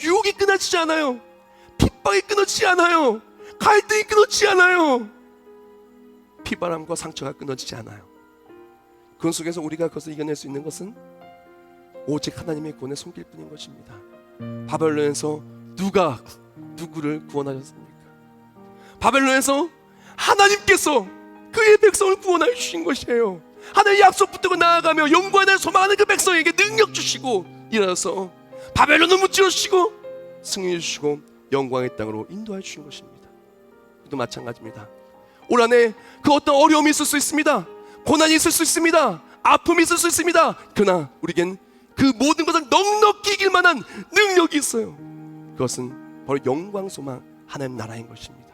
유혹이 끊어지지 않아요. 핍박이 끊어지지 않아요. 갈등이 끊어지지 않아요. 피바람과 상처가 끊어지지 않아요. 그 속에서 우리가 그것을 이겨낼 수 있는 것은 오직 하나님의 구원의 손길 뿐인 것입니다. 바벨론에서 누가 누구를 구원하셨습니까? 바벨론에서 하나님께서 그의 백성을 구원하여 주신 것이에요. 하나님의 약속 붙들고 나아가며 영광의 날 소망하는 그 백성에게 능력 주시고 일어나서 바벨론을 무찌러 주시고 승리해 주시고 영광의 땅으로 인도해 주신 것입니다. 또 마찬가지입니다. 올 한해 그 어떤 어려움이 있을 수 있습니다. 고난이 있을 수 있습니다. 아픔이 있을 수 있습니다. 그러나 우리에겐 그 모든 것을 넉넉히 이길 만한 능력이 있어요. 그것은 바로 영광 소망 하나님 나라인 것입니다.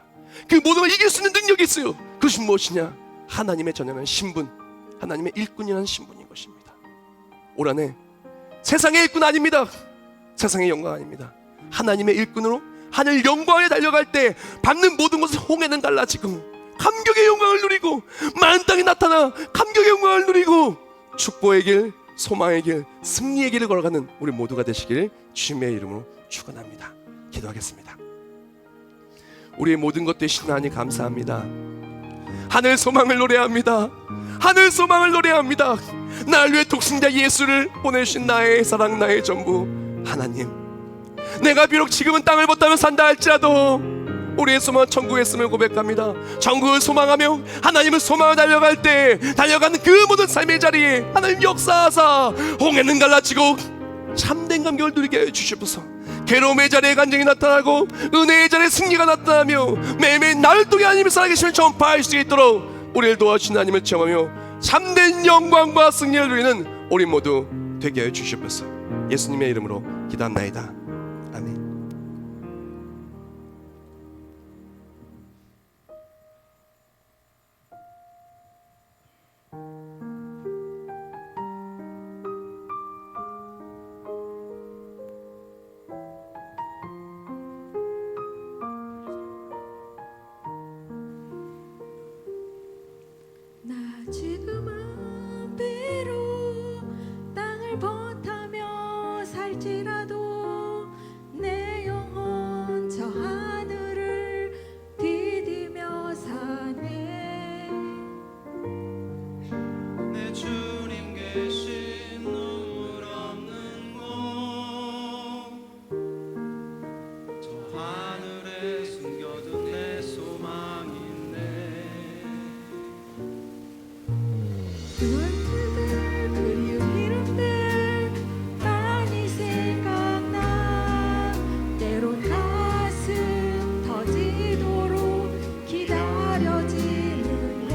그 모든 걸 이길 수 있는 능력이 있어요. 그것이 무엇이냐? 하나님의 전연한 신분, 하나님의 일꾼이라는 신분인 것입니다. 올 한해 세상의 일꾼 아닙니다. 세상의 영광 아닙니다. 하나님의 일꾼으로 하늘 영광에 달려갈 때 받는 모든 것을 홍해는 갈라지고 감격의 영광을 누리고 많은 땅이 나타나 감격의 영광을 누리고 축복의 길, 소망의 길, 승리의 길을 걸어가는 우리 모두가 되시길 주님의 이름으로 축원합니다. 기도하겠습니다. 우리의 모든 것 되신 하나님 감사합니다. 하늘 소망을 노래합니다. 하늘 소망을 노래합니다. 나를 위해 독생자 예수를 보내신 나의 사랑, 나의 전부 하나님, 내가 비록 지금은 땅을 벗다며 산다 할지라도 우리의 소망은 천국에 있음을 고백합니다. 천국을 소망하며 하나님을 소망을 달려갈 때 달려가는 그 모든 삶의 자리에 하나님 역사하사 홍해는 갈라지고 참된 감격을 누리게 해 주시옵소서. 괴로움의 자리에 간증이 나타나고 은혜의 자리에 승리가 나타나며 매일매일 나를 통해 하나님의 살아계심을 전파할 수 있도록 우리를 도와주신 하나님을 체험하며 참된 영광과 승리를 누리는 우리 모두 되게 해 주시옵소서. 예수님의 이름으로 기도합나이다. 아멘. 나 지금은 비록 땅을 벗하며 살지라도 내 영혼 저 하늘을 디디며 사네. 내 주님 계신 눈물 없는 곳, 저 하늘에 숨겨둔 내 소망이 있네. 그들들 그리운 이름들 많이 생각나. 때론 가슴 터지도록 기다려지는 곳.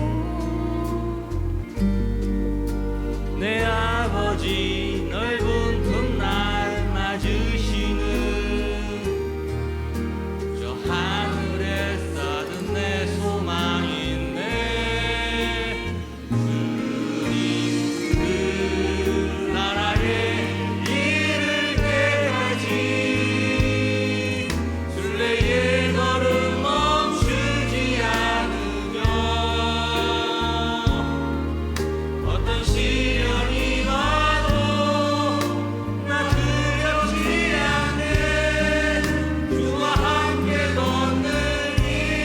내 아버지 넓은 품날 맞으시는 저 하늘에 쌓은 내 소망이 있네. 주님 그 나라에 이를 때까지 순례의 걸음 멈추지 않으며 어떤 시련이 와도 나 두렵지 않네. 주와 함께 걷는 길에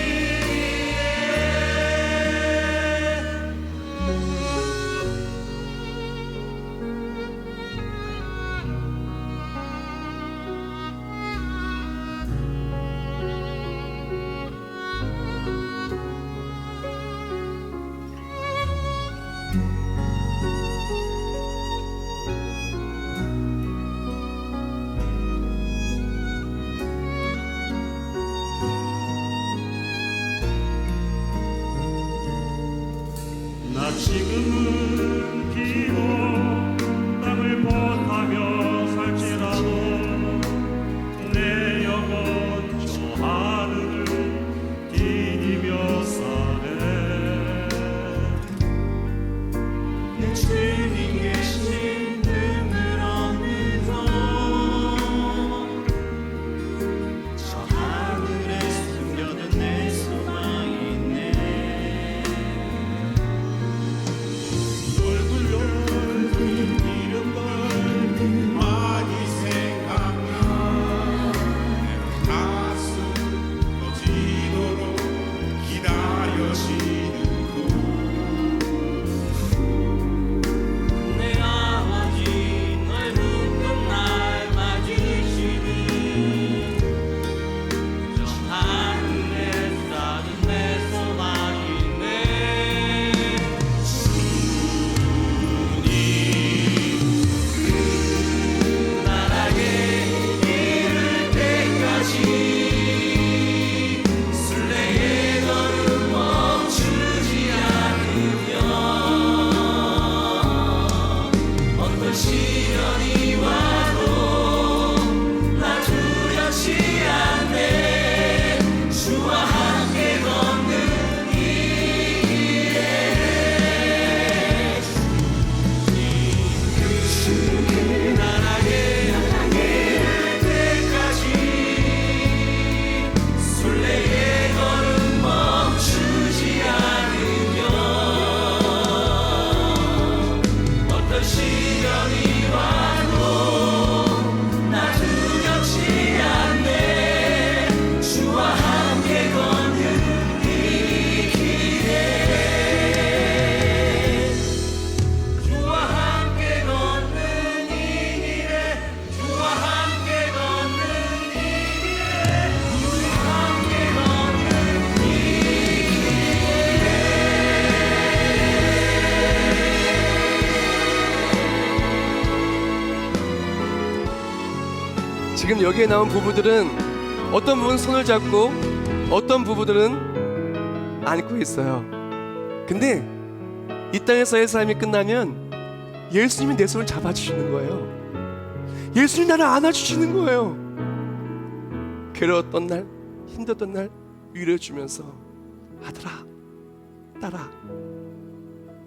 나 지금은 비록 땅을 벗하며 살지라도 내 영혼 저 하늘을 디디며 사네. 내 주님 계신 눈물 없는 곳, 저 하늘에 숨겨둔 내 소망이 있네. 이름들 많이 생각나. 가슴 터지도록 기다려지는 곳. 지금 여기에 나온 부부들은 어떤 부부는 손을 잡고 어떤 부부들은 안고 있어요. 근데 이 땅에서의 삶이 끝나면 예수님이 내 손을 잡아주시는 거예요. 예수님이 나를 안아주시는 거예요. 괴로웠던 날, 힘들었던 날 위로해주면서 아들아, 딸아,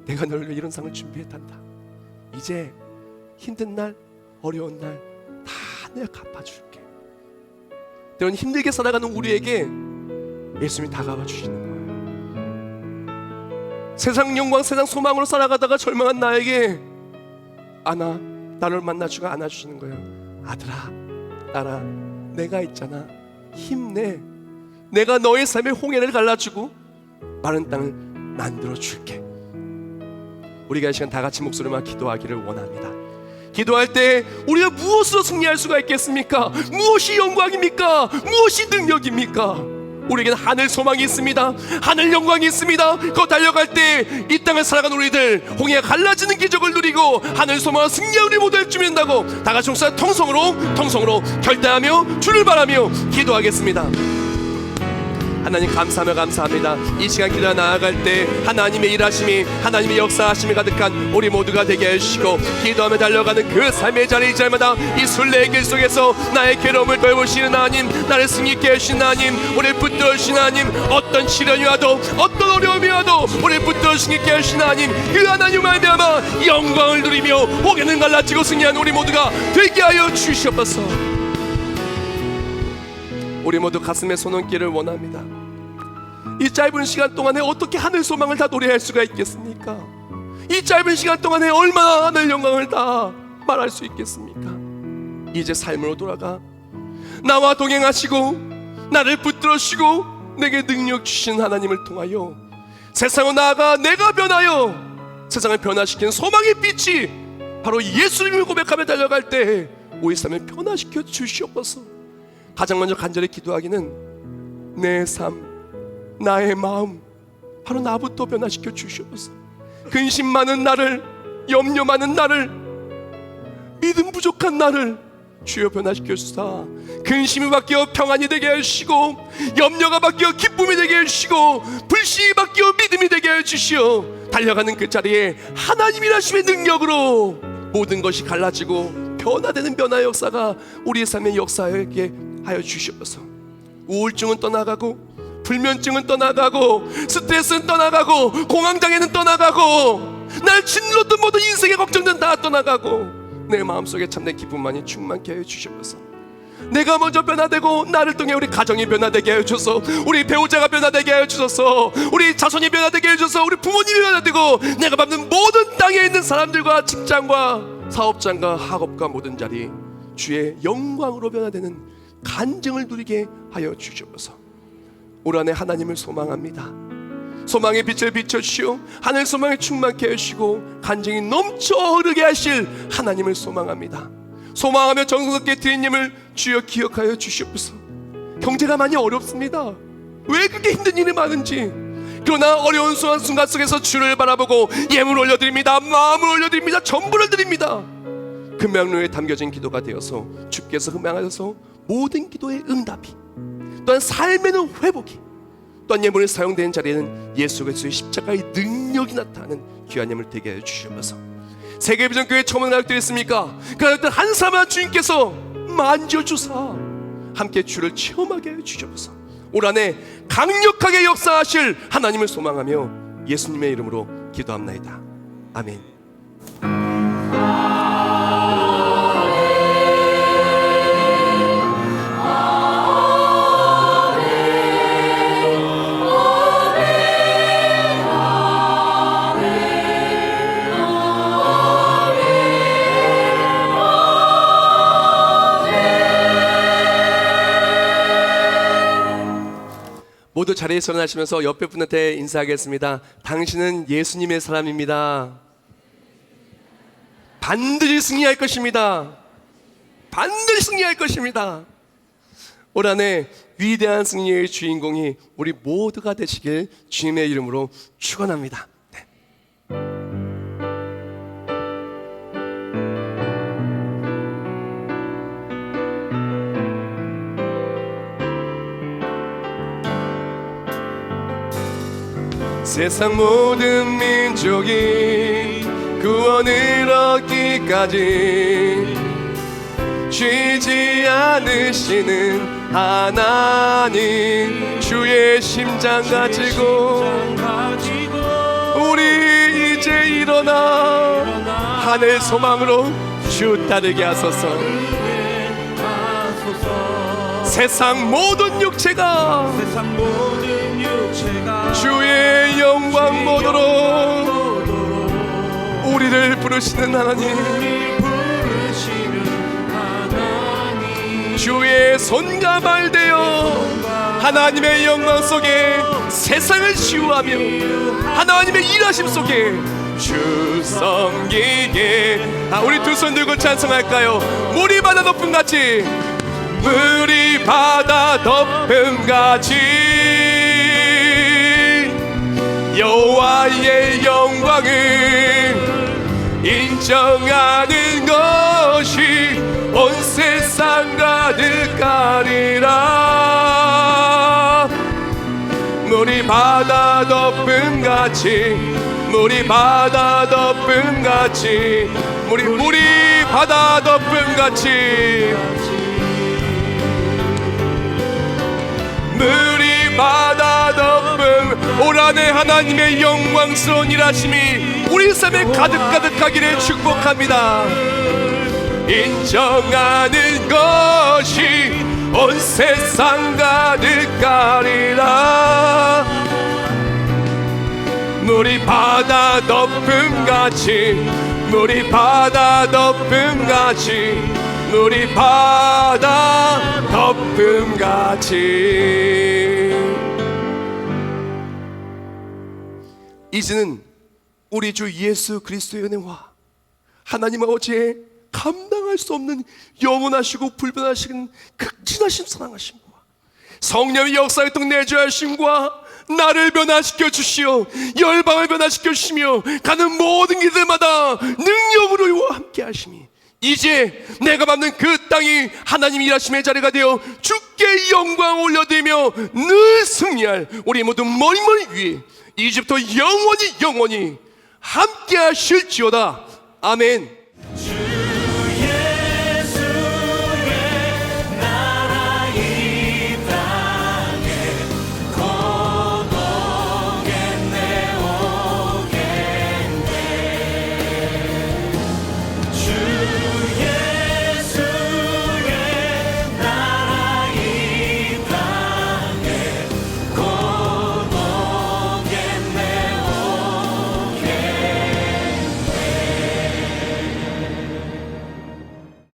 내가 너를 위해 이런 상을 준비했단다. 이제 힘든 날, 어려운 날 다 내가 갚아줄게. 때론 힘들게 살아가는 우리에게 예수님이 다가와 주시는 거예요. 세상 영광, 세상 소망으로 살아가다가 절망한 나에게 나를 만나주고 안아주시는 거예요. 아들아, 딸아, 내가 있잖아. 힘내. 내가 너의 삶의 홍해를 갈라주고 마른 땅을 만들어줄게. 우리가 이 시간 다 같이 목소리만 기도하기를 원합니다. 기도할 때 우리가 무엇으로 승리할 수가 있겠습니까? 무엇이 영광입니까? 무엇이 능력입니까? 우리에게는 하늘 소망이 있습니다. 하늘 영광이 있습니다. 그거 달려갈 때 이 땅을 살아가는 우리들 홍해가 갈라지는 기적을 누리고 하늘 소망과 승리의 우리 모두를 주민다고 다 같이 목소리 통성으로 결단하며 주를 바라며 기도하겠습니다. 하나님 감사합니다. 이 시간 기도하 나아갈 때 하나님의 일하심이, 하나님의 역사하심이 가득한 우리 모두가 되게 해주시고, 기도하며 달려가는 그 삶의 자리 이 자리마다 이 순례의 길 속에서 나의 괴로움을 돌보시는 하나님, 나를 승리케 하시는 하나님, 우리를 붙들어주시는 하나님, 어떤 시련이 와도 어떤 어려움이 와도 우리를 붙들어 승리케 하시는 하나님, 그 하나님 말미암아 영광을 누리며 홍해는 갈라지고 승리한 우리 모두가 되게 하여 주시옵소서. 우리 모두 가슴에 손 얹기를 원합니다. 이 짧은 시간 동안에 어떻게 하늘 소망을 다 노래할 수가 있겠습니까? 이 짧은 시간 동안에 얼마나 하늘 영광을 다 말할 수 있겠습니까? 이제 삶으로 돌아가 나와 동행하시고 나를 붙들어주시고 내게 능력 주신 하나님을 통하여 세상으로 나아가 내가 변하여 세상을 변화시키는 소망의 빛이 바로 예수님을 고백하며 달려갈 때 우리 삶을 변화시켜 주시옵소서. 가장 먼저 간절히 기도하기는 내 삶, 나의 마음, 바로 나부터 변화시켜 주시옵소서. 근심 많은 나를, 염려 많은 나를, 믿음 부족한 나를 주여 변화시켜 주사 근심이 바뀌어 평안이 되게 해주시고, 염려가 바뀌어 기쁨이 되게 해주시고, 불신이 바뀌어 믿음이 되게 해주시오. 달려가는 그 자리에 하나님이라심의 능력으로 모든 것이 갈라지고 변화되는 변화의 역사가 우리의 삶의 역사에게 하여 주시옵소서. 우울증은 떠나가고, 불면증은 떠나가고, 스트레스는 떠나가고, 공황장애는 떠나가고, 날 짓눌렀던 모든 인생의 걱정들은 다 떠나가고, 내 마음속에 참된 기쁨만이 충만케 하여 주시옵소서. 내가 먼저 변화되고 나를 통해 우리 가정이 변화되게 하여 주소서. 우리 배우자가 변화되게 하여 주소서. 우리 자손이 변화되게 하여 주소서. 우리 부모님이 변화되고 내가 밟는 모든 땅에 있는 사람들과 직장과 사업장과 학업과 모든 자리 주의 영광으로 변화되는 간증을 누리게 하여 주시옵소서. 올 한해 하나님을 소망합니다. 소망의 빛을 비춰주시오. 하늘 소망에 충만케 해주시고 간증이 넘쳐 흐르게 하실 하나님을 소망합니다. 소망하며 정성스럽게 드리님을 주여 기억하여 주시옵소서. 경제가 많이 어렵습니다. 왜 그렇게 힘든 일이 많은지, 그러나 어려운 순간 속에서 주를 바라보고 예물 올려드립니다. 마음을 올려드립니다. 전부를 드립니다. 금양로에 담겨진 기도가 되어서 주께서 흠양하셔서 모든 기도의 응답이, 또한 삶에는 회복이, 또한 예물이 사용되는 자리에는 예수 그리스도의 십자가의 능력이 나타나는 귀한 예물 되게 해 주시옵소서. 세계비전교회 처음 나락되었습니까? 그 나락들 한 사람한 주님께서 만져주사 함께 주를 체험하게 해 주시옵소서. 올 한해 강력하게 역사하실 하나님을 소망하며 예수님의 이름으로 기도합나이다. 아멘. 모두 자리에서 일어나시면서 옆에 분한테 인사하겠습니다. 당신은 예수님의 사람입니다. 반드시 승리할 것입니다. 반드시 승리할 것입니다. 올 한해 위대한 승리의 주인공이 우리 모두가 되시길 주님의 이름으로 축원합니다. 네. 세상 모든 민족이 구원을 얻기까지 쉬지 않으시는 하나님, 주의 심장 가지고 우리 이제 일어나 하늘 소망으로 주 따르게 하소서. 세상 모든 육체가 주의 영광 보도록 우리를 부르시는 하나님, 주의 손과 발 되어 하나님의 영광 속에 세상을 치유하며 하나님의 일하심 속에 주 섬기게. 우리 두 손 들고 찬송할까요? 물이 바다 덮음같이, 물이 바다 덮음같이 여호와의 영광을 인정하는 것이 온 세상 가득하리라. 물이 바다 덮음같이, 물이 바다 덮음같이, 물이 바다 덮음같이, 물이 바다 덮음. 올 한해 하나님의 영광스러운 일하심이 우리 삶에 가득가득하기를 축복합니다. 인정하는 것이 온 세상 가득하리라. 물이 바다 덮음같이, 물이 바다 덮음같이, 물이 바다 덮음같이. 이제는 우리 주 예수 그리스도의 은혜와 하나님 아버지의 감당할 수 없는 영원하시고 불변하신 극진하신 사랑하심과 성령의 역사활동 내주하심과 나를 변화시켜 주시어 열방을 변화시켜 주시며 가는 모든 길들마다 능력으로 함께 하심이, 이제 내가 밟는 그 땅이 하나님 일하심의 자리가 되어 주께 영광 올려드리며 늘 승리할 우리 모두 머리머리 위에 이제부터 영원히 함께 하실지어다. 아멘.